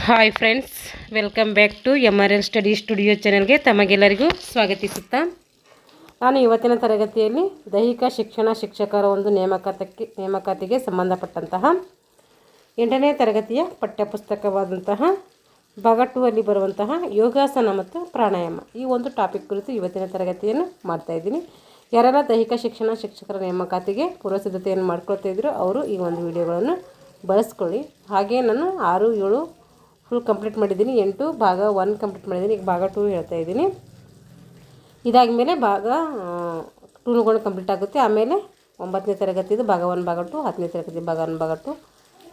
Hi friends, welcome back to MRN study studio ಚಾನೆಲ್ಗೆ ತಮಗೆಲ್ಲರಿಗೂ ಸ್ವಾಗತಿಸುತ್ತಾ ನಾನು ಇವತ್ತಿನ ತರಗತಿಯಲ್ಲಿ ದೈಹಿಕ ಶಿಕ್ಷಣ ಶಿಕ್ಷಕರ ಒಂದು ನೇಮಕಾತಿಗೆ ಸಂಬಂಧಪಟ್ಟಂತಹ 8ನೇ ತರಗತಿಯ ಪಠ್ಯಪುಸ್ತಕವಾದಂತಹ ಭಾಗ 2 ಅಲ್ಲಿ ಬರುವಂತಹ ಯೋಗಾಸನ ಮತ್ತು ಪ್ರಾಣಾಯಾಮ ಈ ಒಂದು ಟಾಪಿಕ್ ಕುರಿತು ಇವತ್ತಿನ ತರಗತಿಯನ್ನು ಮಾಡ್ತಾ ಇದ್ದೀನಿ. ಯಾರೆಲ್ಲ ದೈಹಿಕ ಶಿಕ್ಷಣ ಶಿಕ್ಷಕರ ನೇಮಕಾತಿಗೆ ಪೂರ್ವಸಿದ್ಧತೆಯನ್ನು ಮಾಡ್ಕೊಳ್ತಾ ಇದ್ರು ಅವರು ಈ ಒಂದು ವಿಡಿಯೋಗಳನ್ನು ಬಳಸ್ಕೊಳ್ಳಿ. ಹಾಗೆ ನಾನು 6, 7 ಫುಲ್ ಕಂಪ್ಲೀಟ್ ಮಾಡಿದ್ದೀನಿ, 8 ಭಾಗ 1 ಕಂಪ್ಲೀಟ್ ಮಾಡಿದ್ದೀನಿ. ಈಗ ಭಾಗ 2 ಹೇಳ್ತಾ ಇದ್ದೀನಿ. ಇದಾದ ಮೇಲೆ ಭಾಗ 2 ಕಂಪ್ಲೀಟ್ ಆಗುತ್ತೆ. ಆಮೇಲೆ 9ನೇ ತರಗತಿದು ಭಾಗ 1 ಭಾಗ 2, 10ನೇ ತರಗತಿ ಭಾಗ 1 ಭಾಗ 2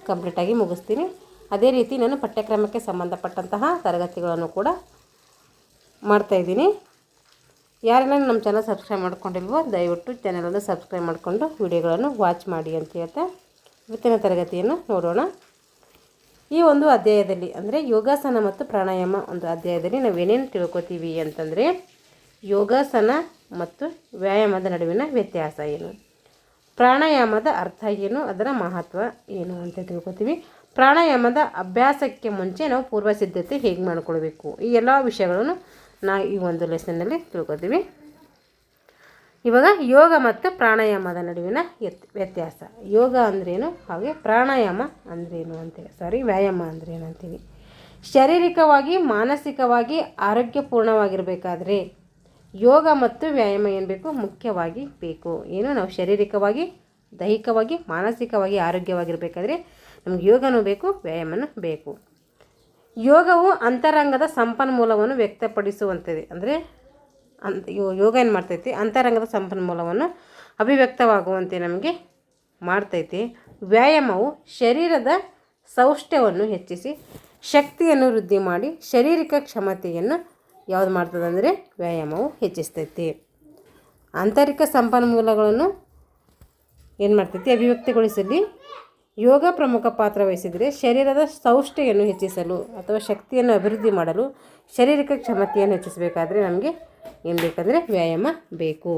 ಕಂಪ್ಲೀಟಾಗಿ ಮುಗಿಸ್ತೀನಿ. ಅದೇ ರೀತಿ ನಾನು ಪಠ್ಯಕ್ರಮಕ್ಕೆ ಸಂಬಂಧಪಟ್ಟಂತಹ ತರಗತಿಗಳನ್ನು ಕೂಡ ಮಾಡ್ತಾಯಿದ್ದೀನಿ. ಯಾರೆಲ್ಲ ನಮ್ಮ ಚಾನಲ್ ಸಬ್ಸ್ಕ್ರೈಬ್ ಮಾಡ್ಕೊಂಡಿಲ್ವೋ ದಯವಿಟ್ಟು ಚಾನಲನ್ನು ಸಬ್ಸ್ಕ್ರೈಬ್ ಮಾಡಿಕೊಂಡು ವಿಡಿಯೋಗಳನ್ನು ವಾಚ್ ಮಾಡಿ ಅಂತ ಹೇಳ್ತಾ ಇವತ್ತಿನ ತರಗತಿಯನ್ನು ನೋಡೋಣ. ಈ ಒಂದು ಅಧ್ಯಾಯದಲ್ಲಿ ಅಂದರೆ ಯೋಗಾಸನ ಮತ್ತು ಪ್ರಾಣಾಯಾಮ ಒಂದು ಅಧ್ಯಾಯದಲ್ಲಿ ನಾವೇನೇನು ತಿಳ್ಕೊತೀವಿ ಅಂತಂದರೆ ಯೋಗಾಸನ ಮತ್ತು ವ್ಯಾಯಾಮದ ನಡುವಿನ ವ್ಯತ್ಯಾಸ ಏನು, ಪ್ರಾಣಾಯಾಮದ ಅರ್ಥ ಏನು, ಅದರ ಮಹತ್ವ ಏನು ಅಂತ ತಿಳ್ಕೊತೀವಿ. ಪ್ರಾಣಾಯಾಮದ ಅಭ್ಯಾಸಕ್ಕೆ ಮುಂಚೆ ನಾವು ಪೂರ್ವ ಸಿದ್ಧತೆ ಹೇಗೆ ಮಾಡ್ಕೊಳ್ಬೇಕು, ಈ ಎಲ್ಲ ವಿಷಯಗಳನ್ನು ಈ ಒಂದು ಲೆಸನ್ನಲ್ಲಿ ತಿಳ್ಕೊತೀವಿ. ಇವಾಗ ಯೋಗ ಮತ್ತು ಪ್ರಾಣಾಯಾಮದ ನಡುವಿನ ವ್ಯತ್ಯಾಸ, ಯೋಗ ಅಂದ್ರೇನು ಹಾಗೆ ಪ್ರಾಣಾಯಾಮ ಅಂದ್ರೇನು ಅಂತೇಳಿ ವ್ಯಾಯಾಮ ಅಂದ್ರೇನು ಅಂತೀವಿ. ಶಾರೀರಿಕವಾಗಿ ಮಾನಸಿಕವಾಗಿ ಆರೋಗ್ಯಪೂರ್ಣವಾಗಿರಬೇಕಾದ್ರೆ ಯೋಗ ಮತ್ತು ವ್ಯಾಯಾಮ ಏನು ಬೇಕು, ಮುಖ್ಯವಾಗಿ ಬೇಕು. ಏನು ನಾವು ಶಾರೀರಿಕವಾಗಿ ದೈಹಿಕವಾಗಿ ಮಾನಸಿಕವಾಗಿ ಆರೋಗ್ಯವಾಗಿರಬೇಕಾದ್ರೆ ನಮ್ಗೆ ಯೋಗನೂ ಬೇಕು, ವ್ಯಾಯಾಮನೂ ಬೇಕು. ಯೋಗವು ಅಂತರಂಗದ ಸಂಪನ್ಮೂಲವನ್ನು ವ್ಯಕ್ತಪಡಿಸುವಂಥದ್ದು. ಅಂದರೆ ಯೋಗ ಏನು ಮಾಡ್ತೈತಿ, ಅಂತರಂಗದ ಸಂಪನ್ಮೂಲವನ್ನು ಅಭಿವ್ಯಕ್ತವಾಗುವಂತೆ ನಮಗೆ ಮಾಡ್ತೈತಿ. ವ್ಯಾಯಾಮವು ಶರೀರದ ಸೌಷ್ಠ್ಯವನ್ನು ಹೆಚ್ಚಿಸಿ ಶಕ್ತಿಯನ್ನು ವೃದ್ಧಿ ಮಾಡಿ ಶಾರೀರಿಕ ಕ್ಷಮತೆಯನ್ನು ಯಾವುದು ಮಾಡ್ತದೆ ಅಂದರೆ ವ್ಯಾಯಾಮವು ಹೆಚ್ಚಿಸ್ತೈತಿ. ಆಂತರಿಕ ಸಂಪನ್ಮೂಲಗಳನ್ನು ಏನು ಮಾಡ್ತೈತಿ, ಅಭಿವ್ಯಕ್ತಿಗೊಳಿಸಲಿ ಯೋಗ ಪ್ರಮುಖ ಪಾತ್ರ ವಹಿಸಿದರೆ ಶರೀರದ ಸೌಷ್ಠ್ಯವನ್ನು ಹೆಚ್ಚಿಸಲು ಅಥವಾ ಶಕ್ತಿಯನ್ನು ಅಭಿವೃದ್ಧಿ ಮಾಡಲು ಶಾರೀರಿಕ ಕ್ಷಮತೆಯನ್ನು ಹೆಚ್ಚಿಸಬೇಕಾದ್ರೆ ನಮಗೆ ಏನು ಬೇಕಂದರೆ ವ್ಯಾಯಾಮ ಬೇಕು.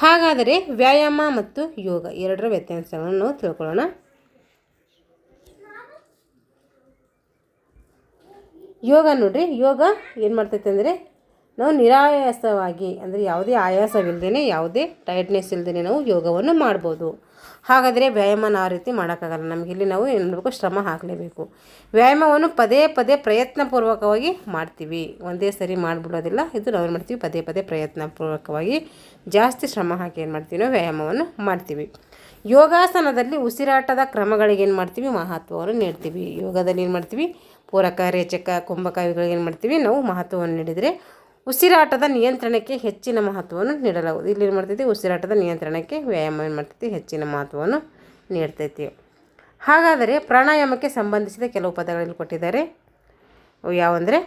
ಹಾಗಾದರೆ ವ್ಯಾಯಾಮ ಮತ್ತು ಯೋಗ ಎರಡರ ವ್ಯತ್ಯಾಸಗಳನ್ನು ನಾವು ತಿಳ್ಕೊಳ್ಳೋಣ. ಯೋಗ ನೋಡ್ರಿ, ಯೋಗ ಏನು ಮಾಡ್ತೈತೆ ಅಂದರೆ ನಾವು ನಿರಾಯಾಸವಾಗಿ ಅಂದರೆ ಯಾವುದೇ ಆಯಾಸವಿಲ್ಲದೇ ಯಾವುದೇ ಟೈರ್ಡ್ನೆಸ್ ಇಲ್ಲದೇ ನಾವು ಯೋಗವನ್ನು ಮಾಡ್ಬೋದು. ಹಾಗಾದರೆ ವ್ಯಾಯಾಮನ ಆ ರೀತಿ ಮಾಡೋಕ್ಕಾಗಲ್ಲ. ನಮಗಿಲ್ಲಿ ನಾವು ಏನು ಮಾಡಬೇಕು, ಶ್ರಮ ಹಾಕಲೇಬೇಕು. ವ್ಯಾಯಾಮವನ್ನು ಪದೇ ಪದೇ ಪ್ರಯತ್ನಪೂರ್ವಕವಾಗಿ ಮಾಡ್ತೀವಿ, ಒಂದೇ ಸರಿ ಮಾಡಿಬಿಡೋದಿಲ್ಲ. ಇದು ನಾವೇನು ಮಾಡ್ತೀವಿ, ಪದೇ ಪದೇ ಪ್ರಯತ್ನಪೂರ್ವಕವಾಗಿ ಜಾಸ್ತಿ ಶ್ರಮ ಹಾಕಿ ಏನು ಮಾಡ್ತೀವಿ, ನಾವು ವ್ಯಾಯಾಮವನ್ನು ಮಾಡ್ತೀವಿ. ಯೋಗಾಸನದಲ್ಲಿ ಉಸಿರಾಟದ ಕ್ರಮಗಳಿಗೆ ಏನು ಮಾಡ್ತೀವಿ, ಮಹತ್ವವನ್ನು ನೀಡ್ತೀವಿ. ಯೋಗದಲ್ಲಿ ಏನು ಮಾಡ್ತೀವಿ, ಪೂರಕ, ರೇಚಕ, ಕುಂಭಕ ಇವುಗಳಿಗೆ ಏನು ಮಾಡ್ತೀವಿ ನಾವು ಮಹತ್ವವನ್ನು ನೀಡಿದರೆ ಉಸಿರಾಟದ ನಿಯಂತ್ರಣಕ್ಕೆ ಹೆಚ್ಚಿನ ಮಹತ್ವವನ್ನು ನೀಡಲಾಗುವುದು. ಇಲ್ಲಿ ಏನು ಮಾಡ್ತೈತಿ, ಉಸಿರಾಟದ ನಿಯಂತ್ರಣಕ್ಕೆ ವ್ಯಾಯಾಮ ಏನು ಮಾಡ್ತೈತಿ, ಹೆಚ್ಚಿನ ಮಹತ್ವವನ್ನು ನೀಡ್ತೈತಿ. ಹಾಗಾದರೆ ಪ್ರಾಣಾಯಾಮಕ್ಕೆ ಸಂಬಂಧಿಸಿದ ಕೆಲವು ಪದಗಳಲ್ಲಿ ಕೊಟ್ಟಿದ್ದಾರೆ. ಅವು ಯಾವಂದರೆ,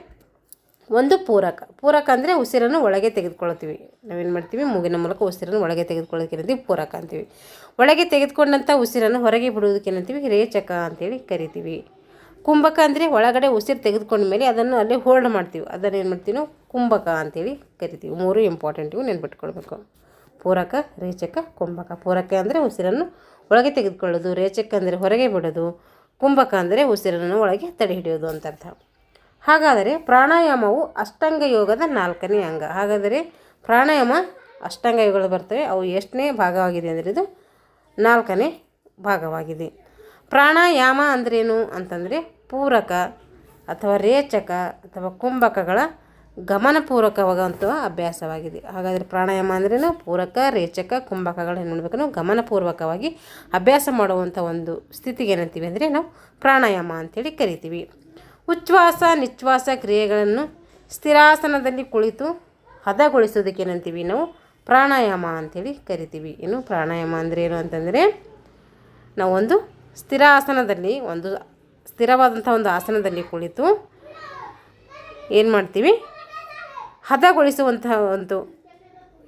ಒಂದು ಪೂರಕ ಅಂದರೆ ಉಸಿರನ್ನು ಒಳಗೆ ತೆಗೆದುಕೊಳ್ತೀವಿ. ನಾವೇನು ಮಾಡ್ತೀವಿ, ಮೂಗಿನ ಮೂಲಕ ಉಸಿರನ್ನು ಒಳಗೆ ತೆಗೆದುಕೊಳ್ಳೋದಕ್ಕೆ ಏನಂತೀವಿ, ಪೂರಕ ಅಂತೀವಿ. ಒಳಗೆ ತೆಗೆದುಕೊಂಡಂಥ ಉಸಿರನ್ನು ಹೊರಗೆ ಬಿಡುವುದಕ್ಕೆ ಏನಂತೀವಿ, ರೇಚಕ ಅಂತೇಳಿ ಕರಿತೀವಿ. ಕುಂಭಕ ಅಂದರೆ ಒಳಗಡೆ ಉಸಿರು ತೆಗೆದುಕೊಂಡ ಮೇಲೆ ಅದನ್ನು ಅಲ್ಲೇ ಹೋಲ್ಡ್ ಮಾಡ್ತೀವಿ, ಅದನ್ನು ಏನು ಮಾಡ್ತೀವಿ ನಾವು ಕುಂಭಕ ಅಂತೇಳಿ ಕರಿತೀವಿ. 3 ಇಂಪಾರ್ಟೆಂಟಿವು ನೆನ್ಪಿಟ್ಕೊಳ್ಬೇಕು, ಪೂರಕ, ರೇಚಕ, ಕುಂಭಕ. ಪೂರಕ ಅಂದರೆ ಉಸಿರನ್ನು ಒಳಗೆ ತೆಗೆದುಕೊಳ್ಳೋದು, ರೇಚಕ ಅಂದರೆ ಹೊರಗೆ ಬಿಡೋದು, ಕುಂಭಕ ಅಂದರೆ ಉಸಿರನ್ನು ಒಳಗೆ ತಡೆ ಹಿಡಿಯೋದು ಅಂತ ಅರ್ಥ. ಹಾಗಾದರೆ ಪ್ರಾಣಾಯಾಮವು ಅಷ್ಟಾಂಗ ಯೋಗದ 4ನೇ ಅಂಗ. ಹಾಗಾದರೆ ಪ್ರಾಣಾಯಾಮ ಅಷ್ಟಾಂಗ ಯೋಗಗಳು ಬರ್ತವೆ, ಅವು ಎಷ್ಟನೇ ಭಾಗವಾಗಿದೆ ಅಂದರೆ ಇದು 4ನೇ ಭಾಗವಾಗಿದೆ. ಪ್ರಾಣಾಯಾಮ ಅಂದ್ರೇನು ಅಂತಂದರೆ ಪೂರಕ ಅಥವಾ ರೇಚಕ ಅಥವಾ ಕುಂಭಕಗಳ ಗಮನಪೂರ್ವಕವಾಗುವಂಥ ಅಭ್ಯಾಸವಾಗಿದೆ. ಹಾಗಾದರೆ ಪ್ರಾಣಾಯಾಮ ಅಂದ್ರೇನು ಪೂರಕ, ರೇಚಕ, ಕುಂಭಕಗಳು ಏನು ಮಾಡಬೇಕು, ನಾವು ಗಮನಪೂರ್ವಕವಾಗಿ ಅಭ್ಯಾಸ ಮಾಡುವಂಥ ಒಂದು ಸ್ಥಿತಿಗೆ ಏನಂತೀವಿ ಅಂದರೆ ನಾವು ಪ್ರಾಣಾಯಾಮ ಅಂಥೇಳಿ ಕರಿತೀವಿ. ಉಚ್ಛ್ವಾಸ ನಿಶ್ವಾಸ ಕ್ರಿಯೆಗಳನ್ನು ಸ್ಥಿರಾಸನದಲ್ಲಿ ಕುಳಿತು ಹದಗೊಳಿಸೋದಕ್ಕೆ ಏನಂತೀವಿ ನಾವು ಪ್ರಾಣಾಯಾಮ ಅಂಥೇಳಿ ಕರಿತೀವಿ. ಇನ್ನು ಪ್ರಾಣಾಯಾಮ ಅಂದ್ರೇನು ಅಂತಂದರೆ ನಾವು ಒಂದು ಸ್ಥಿರಾಸನದಲ್ಲಿ ಒಂದು ಸ್ಥಿರವಾದಂಥ ಒಂದು ಆಸನದಲ್ಲಿ ಕುಳಿತು ಏನು ಮಾಡ್ತೀವಿ, ಹದಗೊಳಿಸುವಂತಹ ಒಂದು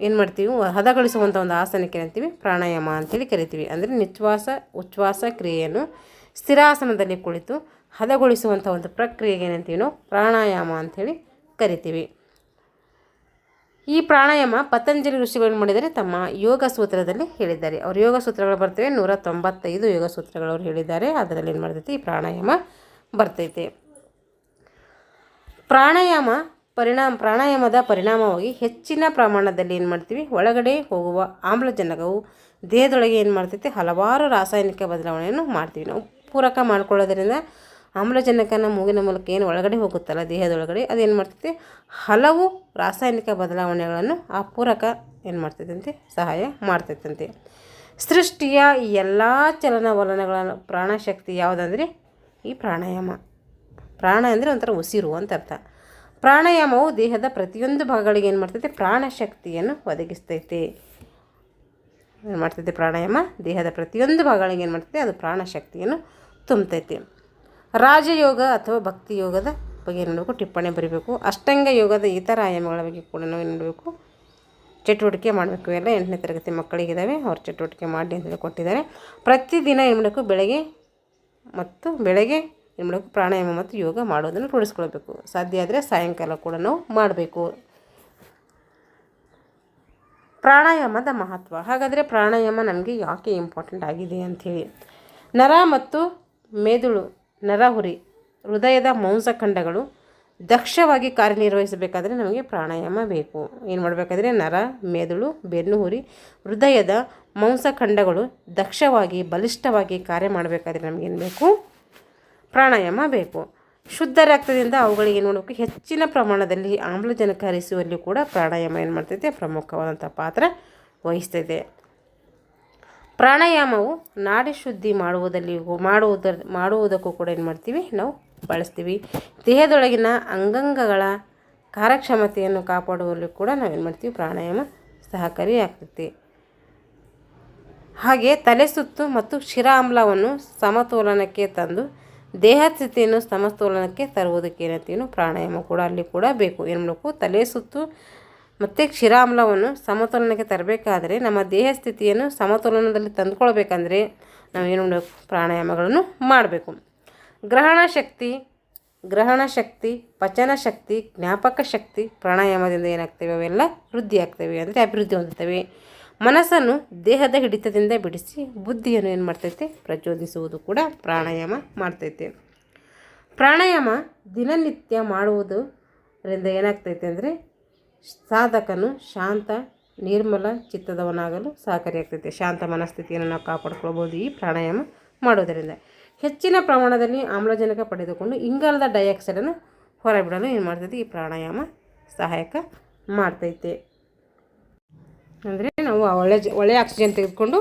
ಏನು ಮಾಡ್ತೀವಿ, ಹದಗೊಳಿಸುವಂಥ ಒಂದು ಆಸನಕ್ಕೆ ಏನಂತೀವಿ ಪ್ರಾಣಾಯಾಮ ಅಂಥೇಳಿ ಕರಿತೀವಿ. ಅಂದರೆ ನಿಶ್ವಾಸ ಉಚ್ಛ್ವಾಸ ಕ್ರಿಯೆಯನ್ನು ಸ್ಥಿರಾಸನದಲ್ಲಿ ಕುಳಿತು ಹದಗೊಳಿಸುವಂಥ ಒಂದು ಪ್ರಕ್ರಿಯೆಗೆ ಏನಂತೀವಿ ನಾವು ಪ್ರಾಣಾಯಾಮ ಅಂಥೇಳಿ ಕರಿತೀವಿ. ಈ ಪ್ರಾಣಾಯಾಮ ಪತಂಜಲಿ ಋಷಿಗಳು ಮಾಡಿದರೆ ತಮ್ಮ ಯೋಗ ಸೂತ್ರದಲ್ಲಿ ಹೇಳಿದ್ದಾರೆ. ಅವರು ಯೋಗ ಸೂತ್ರಗಳು ಬರ್ತವೆ 195 ಯೋಗ ಸೂತ್ರಗಳು ಅವರು ಹೇಳಿದ್ದಾರೆ. ಅದರಲ್ಲಿ ಏನು ಮಾಡ್ತೈತಿ ಈ ಪ್ರಾಣಾಯಾಮ ಬರ್ತೈತೆ. ಪ್ರಾಣಾಯಾಮದ ಪರಿಣಾಮವಾಗಿ ಹೆಚ್ಚಿನ ಪ್ರಮಾಣದಲ್ಲಿ ಏನು ಮಾಡ್ತೀವಿ, ಒಳಗಡೆ ಹೋಗುವ ಆಮ್ಲಜನಕವು ದೇಹದೊಳಗೆ ಏನು ಮಾಡ್ತೈತೆ, ಹಲವಾರು ರಾಸಾಯನಿಕ ಬದಲಾವಣೆಯನ್ನು ಮಾಡ್ತೀವಿ. ನಾವು ಪೂರಕ ಮಾಡ್ಕೊಳ್ಳೋದ್ರಿಂದ ಆಮ್ಲಜನಕನ ಮೂಗಿನ ಮೂಲಕ ಏನು ಒಳಗಡೆ ಹೋಗುತ್ತಲ್ಲ ದೇಹದೊಳಗಡೆ, ಅದೇನು ಮಾಡ್ತೈತೆ, ಹಲವು ರಾಸಾಯನಿಕ ಬದಲಾವಣೆಗಳನ್ನು ಆ ಪೂರಕ ಏನು ಮಾಡ್ತೈತಂತೆ, ಸಹಾಯ ಮಾಡ್ತೈತಂತೆ. ಸೃಷ್ಟಿಯ ಈ ಎಲ್ಲ ಚಲನವಲನಗಳ ಪ್ರಾಣಶಕ್ತಿ ಯಾವುದಂದರೆ ಈ ಪ್ರಾಣಾಯಾಮ. ಪ್ರಾಣ ಅಂದರೆ ಒಂಥರ ಉಸಿರು ಅಂತ ಅರ್ಥ. ಪ್ರಾಣಾಯಾಮವು ದೇಹದ ಪ್ರತಿಯೊಂದು ಭಾಗಗಳಿಗೆ ಏನು ಮಾಡ್ತೈತೆ, ಪ್ರಾಣಶಕ್ತಿಯನ್ನು ಒದಗಿಸ್ತೈತೆ. ಏನು ಮಾಡ್ತೈತೆ, ಪ್ರಾಣಾಯಾಮ ದೇಹದ ಪ್ರತಿಯೊಂದು ಭಾಗಗಳಿಗೆ ಏನು ಮಾಡ್ತೈತೆ, ಅದು ಪ್ರಾಣಶಕ್ತಿಯನ್ನು ತುಂಬತೈತೆ. ರಾಜಯೋಗ ಅಥವಾ ಭಕ್ತಿ ಯೋಗದ ಬಗ್ಗೆ ಏನು ಮಾಡಬೇಕು, ಟಿಪ್ಪಣಿ ಬರೀಬೇಕು. ಅಷ್ಟಾಂಗ ಯೋಗದ ಇತರ ಆಯಾಮಗಳ ಬಗ್ಗೆ ಕೂಡ ನಾವು ಏನು ಮಾಡಬೇಕು, ಚಟುವಟಿಕೆ ಮಾಡಬೇಕು. ಎಲ್ಲ 8ನೇ ತರಗತಿ ಮಕ್ಕಳಿಗಿದ್ದಾವೆ, ಅವ್ರ ಚಟುವಟಿಕೆ ಮಾಡಿ ಅಂತ ಕೊಟ್ಟಿದ್ದಾರೆ. ಪ್ರತಿದಿನ ಏನು ಮಾಡಬೇಕು, ಬೆಳಗ್ಗೆ ಏನು ಮಾಡಬೇಕು, ಪ್ರಾಣಾಯಾಮ ಮತ್ತು ಯೋಗ ಮಾಡೋದನ್ನು ರೂಢಿಸ್ಕೊಳ್ಬೇಕು. ಸಾಧ್ಯ ಆದರೆ ಸಾಯಂಕಾಲ ಕೂಡ ನಾವು ಮಾಡಬೇಕು. ಪ್ರಾಣಾಯಾಮದ ಮಹತ್ವ. ಹಾಗಾದರೆ ಪ್ರಾಣಾಯಾಮ ನಮಗೆ ಯಾಕೆ ಇಂಪಾರ್ಟೆಂಟ್ ಆಗಿದೆ ಅಂಥೇಳಿ, ನರ ಮತ್ತು ಮೆದುಳು, ನರಹುರಿ, ಹೃದಯದ ಮಾಂಸಖಂಡಗಳು ದಕ್ಷವಾಗಿ ಕಾರ್ಯನಿರ್ವಹಿಸಬೇಕಾದ್ರೆ ನಮಗೆ ಪ್ರಾಣಾಯಾಮ ಬೇಕು. ಏನು ಮಾಡಬೇಕಾದ್ರೆ ನರ, ಮೆದುಳು, ಬೆನ್ನುಹುರಿ, ಹೃದಯದ ಮಾಂಸಖಂಡಗಳು ದಕ್ಷವಾಗಿ ಬಲಿಷ್ಠವಾಗಿ ಕಾರ್ಯ ಮಾಡಬೇಕಾದ್ರೆ ನಮಗೇನು ಬೇಕು, ಪ್ರಾಣಾಯಾಮ ಬೇಕು. ಶುದ್ಧ ರಕ್ತದಿಂದ ಅವುಗಳಿಗೆ ಏನು ಮಾಡಬೇಕು, ಹೆಚ್ಚಿನ ಪ್ರಮಾಣದಲ್ಲಿ ಆಮ್ಲಜನಕ ಹರಿಸುವಲ್ಲಿ ಕೂಡ ಪ್ರಾಣಾಯಾಮ ಏನು ಮಾಡ್ತೈತೆ, ಪ್ರಮುಖವಾದಂಥ ಪಾತ್ರ ವಹಿಸ್ತೈತೆ. ಪ್ರಾಣಾಯಾಮವು ನಾಡಿ ಶುದ್ಧಿ ಮಾಡುವುದಕ್ಕೂ ಕೂಡ ಏನು ಮಾಡ್ತೀವಿ, ನಾವು ಬಳಸ್ತೀವಿ. ದೇಹದೊಳಗಿನ ಅಂಗಾಂಗಗಳ ಕಾರ್ಯಕ್ಷಮತೆಯನ್ನು ಕಾಪಾಡುವಲ್ಲಿ ಕೂಡ ನಾವೇನು ಮಾಡ್ತೀವಿ, ಪ್ರಾಣಾಯಾಮ ಸಹಕಾರಿಯಾಗ್ತೈತಿ. ಹಾಗೆ ತಲೆ ಸುತ್ತು ಮತ್ತು ಶಿರಾಮ್ಲವನ್ನು ಸಮತೋಲನಕ್ಕೆ ತಂದು ದೇಹ ಸ್ಥಿತಿಯನ್ನು ಸಮತೋಲನಕ್ಕೆ ತರುವುದಕ್ಕೆ ಏನಂತೀವಿ, ಪ್ರಾಣಾಯಾಮ ಕೂಡ ಅಲ್ಲಿ ಕೂಡ ಬೇಕು. ಏನು ಮಾಡಬೇಕು, ತಲೆ ಸುತ್ತು ಮತ್ತು ಕ್ಷೀರಾಮ್ಲವನ್ನು ಸಮತೋಲನಕ್ಕೆ ತರಬೇಕಾದರೆ, ನಮ್ಮ ದೇಹ ಸ್ಥಿತಿಯನ್ನು ಸಮತೋಲನದಲ್ಲಿ ತಂದುಕೊಳ್ಬೇಕಂದ್ರೆ ನಾವೇನು ಮಾಡಬೇಕು, ಪ್ರಾಣಾಯಾಮಗಳನ್ನು ಮಾಡಬೇಕು. ಗ್ರಹಣ ಶಕ್ತಿ, ಪಚನ ಶಕ್ತಿ, ಜ್ಞಾಪಕ ಶಕ್ತಿ ಪ್ರಾಣಾಯಾಮದಿಂದ ಏನಾಗ್ತವೆ, ಅವೆಲ್ಲ ವೃದ್ಧಿ ಆಗ್ತವೆ, ಅಂದರೆ ಅಭಿವೃದ್ಧಿ ಹೊಂದುತ್ತವೆ. ಮನಸ್ಸನ್ನು ದೇಹದ ಹಿಡಿತದಿಂದ ಬಿಡಿಸಿ ಬುದ್ಧಿಯನ್ನು ಏನು ಮಾಡ್ತೈತೆ, ಪ್ರಚೋದಿಸುವುದು ಕೂಡ ಪ್ರಾಣಾಯಾಮ ಮಾಡ್ತೈತೆ. ಪ್ರಾಣಾಯಾಮ ದಿನನಿತ್ಯ ಮಾಡುವುದರಿಂದ ಏನಾಗ್ತೈತೆ ಅಂದರೆ ಸಾಧಕನು ಶಾಂತ ನಿರ್ಮಲ ಚಿತ್ತದವನಾಗಲು ಸಹಕಾರಿಯಾಗ್ತೈತೆ. ಶಾಂತ ಮನಸ್ಥಿತಿಯನ್ನು ನಾವು ಕಾಪಾಡ್ಕೊಳ್ಬೋದು ಈ ಪ್ರಾಣಾಯಾಮ ಮಾಡೋದರಿಂದ. ಹೆಚ್ಚಿನ ಪ್ರಮಾಣದಲ್ಲಿ ಆಮ್ಲಜನಕ ಪಡೆದುಕೊಂಡು ಇಂಗಾಲದ ಡೈಆಕ್ಸೈಡನ್ನು ಹೊರಬಿಡಲು ಏನು ಮಾಡ್ತೈತೆ, ಈ ಪ್ರಾಣಾಯಾಮ ಸಹಾಯಕ ಮಾಡ್ತೈತೆ. ಅಂದರೆ ನಾವು ಒಳ್ಳೆಯ ಆಕ್ಸಿಜನ್ ತೆಗೆದುಕೊಂಡು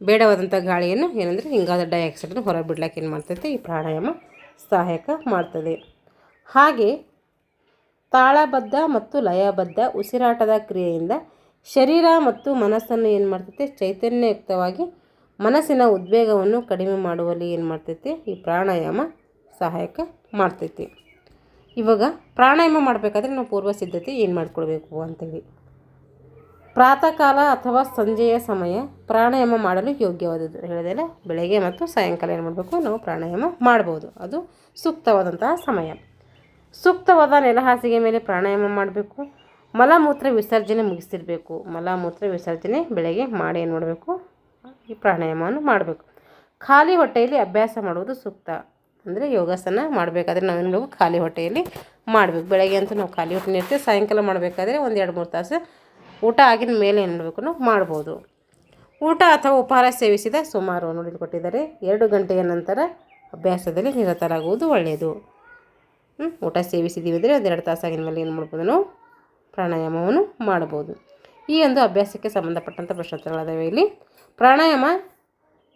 ಬೇಡವಾದಂಥ ಗಾಳಿಯನ್ನು ಏನಂದರೆ ಇಂಗಾಲದ ಡೈಆಕ್ಸೈಡನ್ನು ಹೊರಬಿಡ್ಲಿಕ್ಕೆ ಏನು ಮಾಡ್ತೈತೆ, ಈ ಪ್ರಾಣಾಯಾಮ ಸಹಾಯಕ ಮಾಡ್ತದೆ. ಹಾಗೆ ತಾಳಬದ್ಧ ಮತ್ತು ಲಯಬದ್ಧ ಉಸಿರಾಟದ ಕ್ರಿಯೆಯಿಂದ ಶರೀರ ಮತ್ತು ಮನಸ್ಸನ್ನು ಏನು ಮಾಡ್ತೈತೆ, ಚೈತನ್ಯಯುಕ್ತವಾಗಿ ಮನಸ್ಸಿನ ಉದ್ವೇಗವನ್ನು ಕಡಿಮೆ ಮಾಡುವಲ್ಲಿ ಏನು ಮಾಡ್ತೈತೆ, ಈ ಪ್ರಾಣಾಯಾಮ ಸಹಾಯಕ ಮಾಡ್ತೈತಿ. ಇವಾಗ ಪ್ರಾಣಾಯಾಮ ಮಾಡಬೇಕಾದ್ರೆ ನಾವು ಪೂರ್ವ ಸಿದ್ಧತೆ ಏನು ಮಾಡ್ಕೊಳ್ಬೇಕು ಅಂತೇಳಿ, ಪ್ರಾತಃ ಕಾಲ ಅಥವಾ ಸಂಜೆಯ ಸಮಯ ಪ್ರಾಣಾಯಾಮ ಮಾಡಲು ಯೋಗ್ಯವಾದದ್ದು ಹೇಳಿದೆಲ್ಲ. ಬೆಳಗ್ಗೆ ಮತ್ತು ಸಾಯಂಕಾಲ ಏನು ಮಾಡಬೇಕು, ನಾವು ಪ್ರಾಣಾಯಾಮ ಮಾಡ್ಬೋದು, ಅದು ಸೂಕ್ತವಾದಂತಹ ಸಮಯ. ಸೂಕ್ತವಾದ ನೆಲಹಾಸಿಗೆ ಮೇಲೆ ಪ್ರಾಣಾಯಾಮ ಮಾಡಬೇಕು. ಮಲಮೂತ್ರ ವಿಸರ್ಜನೆ ಮುಗಿಸಿರಬೇಕು. ಮಲಮೂತ್ರ ವಿಸರ್ಜನೆ ಬೆಳಗ್ಗೆ ಮಾಡಿ ಏನು ಮಾಡಬೇಕು, ಈ ಪ್ರಾಣಾಯಾಮವನ್ನು ಮಾಡಬೇಕು. ಖಾಲಿ ಹೊಟ್ಟೆಯಲ್ಲಿ ಅಭ್ಯಾಸ ಮಾಡುವುದು ಸೂಕ್ತ. ಅಂದರೆ ಯೋಗಾಸನ ಮಾಡಬೇಕಾದ್ರೆ ನಾವೇನು ಮಾಡಬೇಕು, ಖಾಲಿ ಹೊಟ್ಟೆಯಲ್ಲಿ ಮಾಡಬೇಕು. ಬೆಳಗ್ಗೆ ಅಂತೂ ನಾವು ಖಾಲಿ ಹೊಟ್ಟೆ ಇರ್ತೀವಿ, ಸಾಯಂಕಾಲ ಮಾಡಬೇಕಾದ್ರೆ ಒಂದು 2-3 ತಾಸು ಊಟ ಆಗಿದ ಮೇಲೆ ಏನು ಮಾಡಬೇಕು, ನಾವು ಮಾಡ್ಬೋದು. ಊಟ ಅಥವಾ ಉಪಹಾರ ಸೇವಿಸಿದ ಸುಮಾರು ನೋಡಿ ಕೊಟ್ಟಿದ್ದಾರೆ 2 ಗಂಟೆಯ ನಂತರ ಅಭ್ಯಾಸದಲ್ಲಿ ನಿರತರಾಗುವುದು ಒಳ್ಳೆಯದು. ಊಟ ಸೇವಿಸಿದ್ದೀವಿ ಅಂದರೆ 1-2 ತಾಸಾಗಿನ ಮೇಲೆ ಏನು ಮಾಡ್ಬೋದು, ನಾವು ಪ್ರಾಣಾಯಾಮವನ್ನು ಮಾಡ್ಬೋದು. ಈ ಒಂದು ಅಭ್ಯಾಸಕ್ಕೆ ಸಂಬಂಧಪಟ್ಟಂಥ ಪ್ರಶ್ನೋತ್ತರಗಳಾದವೆ ಇಲ್ಲಿ. ಪ್ರಾಣಾಯಾಮ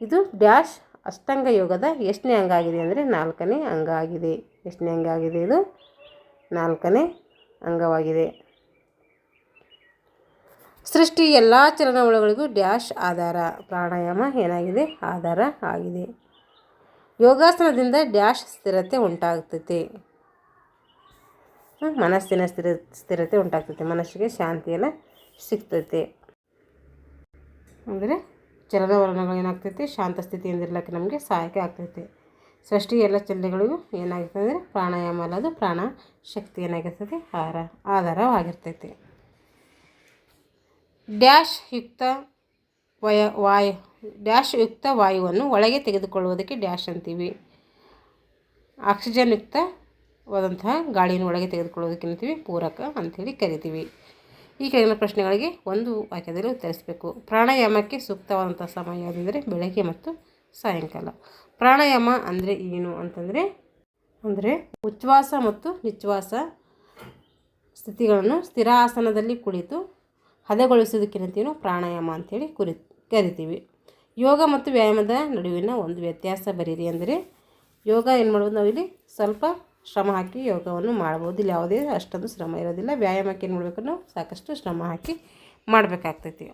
ಇದು ಡ್ಯಾಶ್ ಅಷ್ಟಾಂಗ ಯೋಗದ ಎಷ್ಟನೇ ಅಂಗ ಆಗಿದೆ ಅಂದರೆ 4ನೇ ಅಂಗ ಆಗಿದೆ. ಎಷ್ಟನೇ ಅಂಗ ಆಗಿದೆ, ಇದು 4ನೇ ಅಂಗವಾಗಿದೆ. ಸೃಷ್ಟಿ ಎಲ್ಲ ಚಲನವಲನಗಳಿಗೂ ಡ್ಯಾಶ್ ಆಧಾರ. ಪ್ರಾಣಾಯಾಮ ಏನಾಗಿದೆ, ಆಧಾರ ಆಗಿದೆ. ಯೋಗಾಸನದಿಂದ ಡ್ಯಾಶ್ ಸ್ಥಿರತೆ ಉಂಟಾಗ್ತೈತೆ. ಮನಸ್ಸಿನ ಸ್ಥಿರತೆ ಉಂಟಾಗ್ತೈತೆ, ಮನಸ್ಸಿಗೆ ಶಾಂತಿಯೆಲ್ಲ ಸಿಗ್ತೈತೆ. ಅಂದರೆ ಚಲನವಲನಗಳು ಏನಾಗ್ತೈತೆ, ಶಾಂತ ಸ್ಥಿತಿಯಿಂದಿರಲಿಕ್ಕೆ ನಮಗೆ ಸಹಾಯಕ ಆಗ್ತೈತೆ. ಸೃಷ್ಟಿ ಎಲ್ಲ ಚಲನೆಗಳಿಗೂ ಏನಾಗ್ತದೆ ಅಂದರೆ ಪ್ರಾಣಾಯಾಮ ಅಲ್ಲದು ಪ್ರಾಣ ಶಕ್ತಿ ಏನಾಗಿರ್ತೈತೆ, ಆಧಾರವಾಗಿರ್ತೈತೆ. ಡ್ಯಾಶ್ ಯುಕ್ತ ವಾಯುವನ್ನು ಒಳಗೆ ತೆಗೆದುಕೊಳ್ಳುವುದಕ್ಕೆ ಡ್ಯಾಶ್ ಅಂತೀವಿ. ಆಕ್ಸಿಜನ್ ಯುಕ್ತವಾದಂತಹ ಗಾಳಿಯನ್ನು ಒಳಗೆ ತೆಗೆದುಕೊಳ್ಳೋದಕ್ಕೆ ಏನಂತೀವಿ ಪೂರಕ ಅಂಥೇಳಿ ಕರಿತೀವಿ. ಈ ಕೆಳಗಿನ ಪ್ರಶ್ನೆಗಳಿಗೆ ಒಂದು ವಾಕ್ಯದಲ್ಲಿ ಉತ್ತರಿಸಬೇಕು. ಪ್ರಾಣಾಯಾಮಕ್ಕೆ ಸೂಕ್ತವಾದಂಥ ಸಮಯ ಯಾವುದಂದರೆ ಬೆಳಗ್ಗೆ ಮತ್ತು ಸಾಯಂಕಾಲ. ಪ್ರಾಣಾಯಾಮ ಅಂದರೆ ಏನು ಅಂತಂದರೆ ಉಚ್ಛ್ವಾಸ ಮತ್ತು ನಿಶ್ವಾಸ ಸ್ಥಿತಿಗಳನ್ನು ಸ್ಥಿರಾಸನದಲ್ಲಿ ಕುಳಿತು ಹದಗೊಳಿಸೋದಕ್ಕೆ ಏನಂತೀವಿ ಪ್ರಾಣಾಯಾಮ ಅಂಥೇಳಿ ಕರಿತೀವಿ. ಯೋಗ ಮತ್ತು ವ್ಯಾಯಾಮದ ನಡುವಿನ ಒಂದು ವ್ಯತ್ಯಾಸ ಬರೀರಿ ಅಂದರೆ ಯೋಗ ಏನು ಮಾಡ್ಬೋದು, ನಾವಿಲ್ಲಿ ಸ್ವಲ್ಪ ಶ್ರಮ ಹಾಕಿ ಯೋಗವನ್ನು ಮಾಡ್ಬೋದು. ಇಲ್ಲಿ ಯಾವುದೇ ಅಷ್ಟೊಂದು ಶ್ರಮ ಇರೋದಿಲ್ಲ. ವ್ಯಾಯಾಮಕ್ಕೆ ಏನು ಮಾಡಬೇಕು, ನಾವು ಸಾಕಷ್ಟು ಶ್ರಮ ಹಾಕಿ ಮಾಡಬೇಕಾಗ್ತೈತಿ.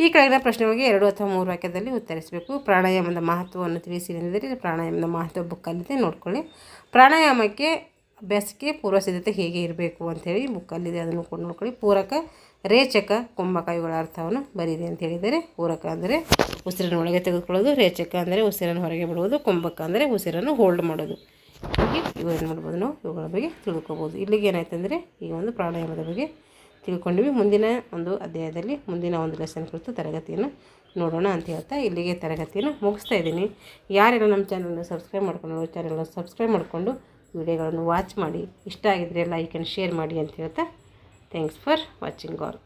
ಈ ಕೆಳಗಿನ ಪ್ರಶ್ನೆಗಳಿಗೆ 2 ಅಥವಾ 3 ವಾಕ್ಯದಲ್ಲಿ ಉತ್ತರಿಸಬೇಕು. ಪ್ರಾಣಾಯಾಮದ ಮಹತ್ವವನ್ನು ತಿಳಿಸಿ ಎಂದರೆ ಪ್ರಾಣಾಯಾಮದ ಮಹತ್ವ ಬುಕ್ಕಲ್ಲಿದೆ, ನೋಡ್ಕೊಳ್ಳಿ. ಪ್ರಾಣಾಯಾಮಕ್ಕೆ ಅಭ್ಯಾಸಕ್ಕೆ ಪೂರ್ವ ಸಿದ್ಧತೆ ಹೇಗೆ ಇರಬೇಕು ಅಂಥೇಳಿ ಬುಕ್ಕಲ್ಲಿದೆ, ಅದನ್ನು ಕೂಡ ನೋಡ್ಕೊಳ್ಳಿ. ಪೂರಕ, ರೇಚಕ, ಕುಂಭಕ ಇವುಗಳ ಅರ್ಥವನ್ನು ಬರೀರಿ ಅಂತ ಹೇಳಿದರೆ ಪೂರಕ ಅಂದರೆ ಉಸಿರನ್ನು ಒಳಗೆ ತೆಗೆದುಕೊಳ್ಳೋದು, ರೇಚಕ ಅಂದರೆ ಉಸಿರನ್ನು ಹೊರಗೆ ಬಿಡುವುದು, ಕುಂಭಕ ಅಂದರೆ ಉಸಿರನ್ನು ಹೋಲ್ಡ್ ಮಾಡೋದು. ಹೀಗೆ ಇವು ಏನು ಮಾಡ್ಬೋದು, ನಾವು ಇವುಗಳ ಬಗ್ಗೆ ತಿಳ್ಕೊಬೋದು. ಇಲ್ಲಿಗೆ ಏನಾಯ್ತು ಅಂದರೆ ಈ ಒಂದು ಪ್ರಾಣಾಯಾಮದ ಬಗ್ಗೆ ತಿಳ್ಕೊಂಡ್ವಿ. ಮುಂದಿನ ಒಂದು ಅಧ್ಯಾಯದಲ್ಲಿ ಮುಂದಿನ ಒಂದು ಲೆಸನ್ ಕುರಿತು ತರಗತಿಯನ್ನು ನೋಡೋಣ ಅಂತ ಹೇಳ್ತಾ ಇಲ್ಲಿಗೆ ತರಗತಿಯನ್ನು ಮುಗಿಸ್ತಾ ಇದ್ದೀನಿ. ಯಾರೆಲ್ಲ ನಮ್ಮ ಚಾನಲ್ನ ಸಬ್ಸ್ಕ್ರೈಬ್ ಮಾಡ್ಕೊಂಡು ಚಾನಲ್ನ ಸಬ್ಸ್ಕ್ರೈಬ್ ಮಾಡಿಕೊಂಡು ವಿಡಿಯೋಗಳನ್ನು ವಾಚ್ ಮಾಡಿ, ಇಷ್ಟ ಆಗಿದ್ದರೆ ಲೈಕ್ ಆ್ಯಂಡ್ ಶೇರ್ ಮಾಡಿ ಅಂತ ಹೇಳ್ತಾ ಥ್ಯಾಂಕ್ಸ್ ಫಾರ್ ವಾಚಿಂಗ್ ಆಲ್.